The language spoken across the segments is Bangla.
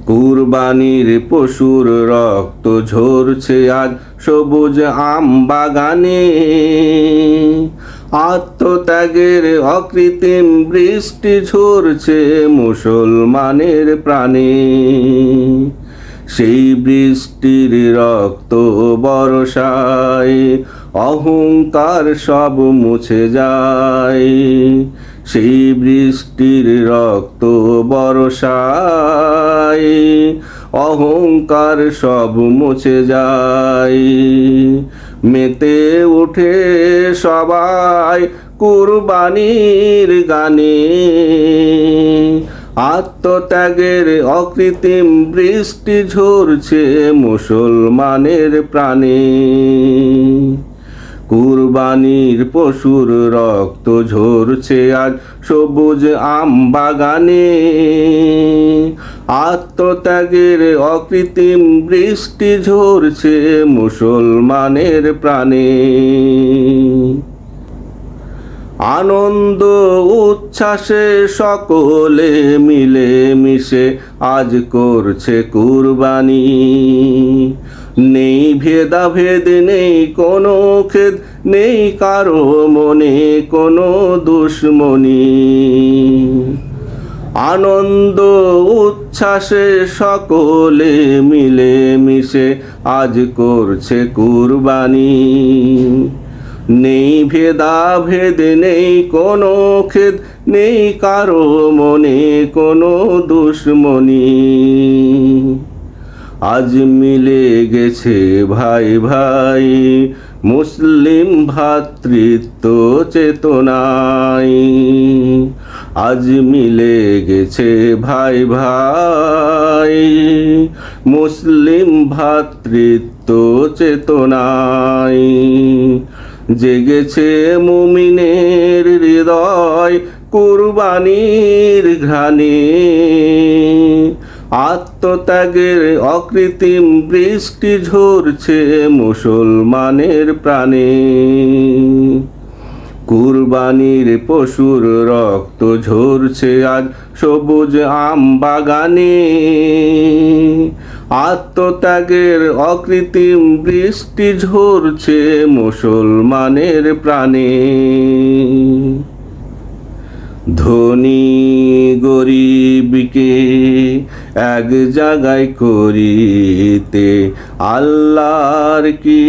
কুরবানির পশুর রক্ত ঝরছে আজ সবুজ আম বাগানে। আত্মত্যাগের অকৃত্রিম বৃষ্টি ঝরছে মুসলমানের প্রাণে। সেই বৃষ্টির রক্ত বর্ষায় অহংকার সব মুছে যায়। সেই বৃষ্টির রক্ত বর্ষায় অহংকার সব মুছে যায়। মেতে উঠে সবাই কুরবানির গানে। আত্মত্যাগের অকৃত্রিম বৃষ্টি ঝরছে মুসলমানের প্রাণে। কুরবানির পশুর রক্ত ঝরছে আজ সবুজ আম বাগানে। আত্মত্যাগের অকৃত্রিম বৃষ্টি ঝরছে মুসলমানের প্রাণে। আনন্দ উচ্ছ্বাসে সকলে মিলে মিশে আজ করছে কুরবানি। নেই ভেদাভেদ, নেই কোনো খেদ, নেই কারো মনে কোনো দুশ্মনী। আনন্দ উচ্ছ্বাসে সকলে মিলে মিশে আজ করছে কুরবানি। নেই ভেদাভেদ, নেই কোনো খেদ, নেই কারো মনে কোনো দুশ্মনী। আজ মিলে গেছে ভাই ভাই মুসলিম ভ্রাতৃত্ব চেতনায়। আজ মিলে গেছে ভাই ভাই মুসলিম ভ্রাতৃত্ব চেতনায়। জেগেছে মুমিনের হৃদয় কুরবানির ঘ্রাণে। আত্মত্যাগের অকৃত্রিম বৃষ্টি ঝরছে মুসলমানের প্রাণে। কুরবানির পশুর রক্ত ঝরছে আজ সবুজ আম বাগানে। আত্মত্যাগের অকৃত্রিম বৃষ্টি ঝরছে মুসলমানের প্রাণে। ধনী গরিবকে এক জায়গায় করিতে আল্লাহর কি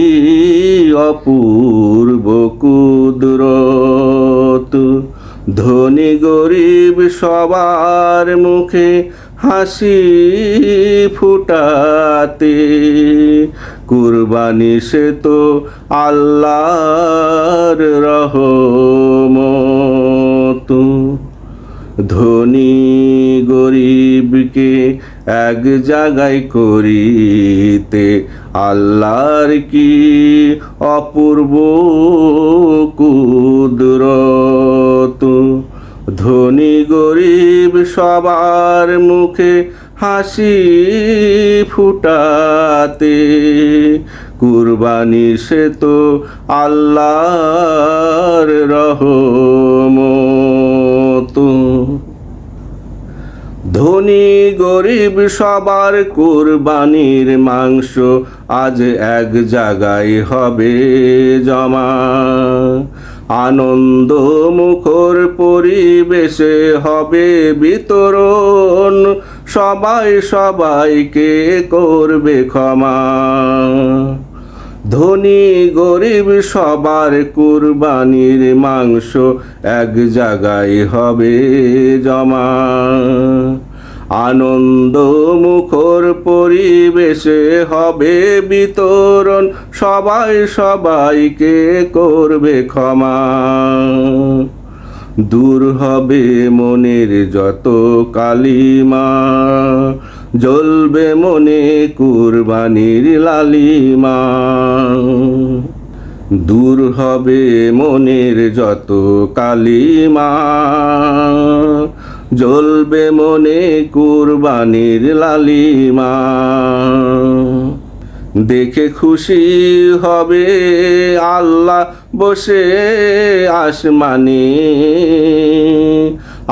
অপূর্ব কুদরত। ধনী গরিব সবার মুখে হাসি ফুটাতে কুরবানি সে তো আল্লাহর রহমত। ধনী গরিবকে এক জায়গায় করিতে আল্লাহর কি অপূর্ব কুদরত। ধনী গরিব সবার মুখে হাসি ফুটাতে কুরবানি সে তো আল্লাহর রহমত। ধনী গরিব সবার কুরবানির মাংস আজ এক জায়গায় হবে জমা। আনন্দ মুখর পরিবেশে হবে বিতরণ, সবাই সবাইকে করবে ক্ষমা। ধনী গরিব সবার কুরবানির মাংস এক জায়গায় হবে জমা। আনন্দ মুখর পরিবেশে হবে বিতরণ, সবাই সবাইকে করবে ক্ষমা। দূর হবে মনের যত কালিমা, জ্বলবে মনে কুরবানির লালিমা। দূর হবে মনের যত কালিমা, জ্বলবে মনে কুরবানির লালিমা। দেখে খুশি হবে আল্লাহ বসে আসমানে,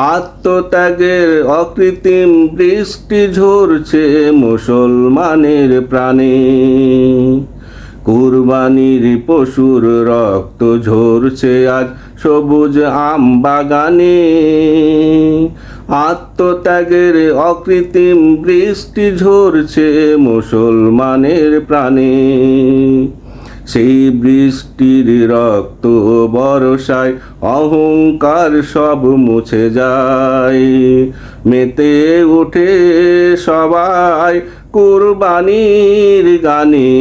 আত্মত্যাগের অকৃত্রিম বৃষ্টি ঝরছে মুসলমানের প্রাণে, কুরবানির পশুর রক্ত ঝরছে আজ সবুজ আম বাগানে। আত্মত্যাগের অকৃত্রিম বৃষ্টি ঝরছে মুসলমানের প্রাণে, সেই বৃষ্টির রক্ত বর্ষায় অহংকার সব মুছে যায়। মেতে ওঠে সবাই কুরবানির গানে,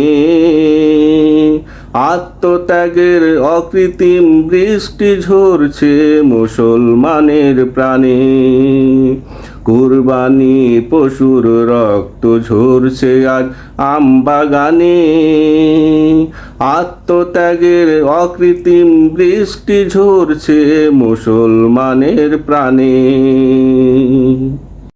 আত্মত্যাগের অকৃত্রিম বৃষ্টি ঝরছে মুসলমানের প্রাণে, কুরবানি পশুর রক্ত ঝরছে আজ আম বাগানে। আত্মত্যাগের অকৃত্রিম বৃষ্টি ঝরছে মুসলমানের প্রাণে।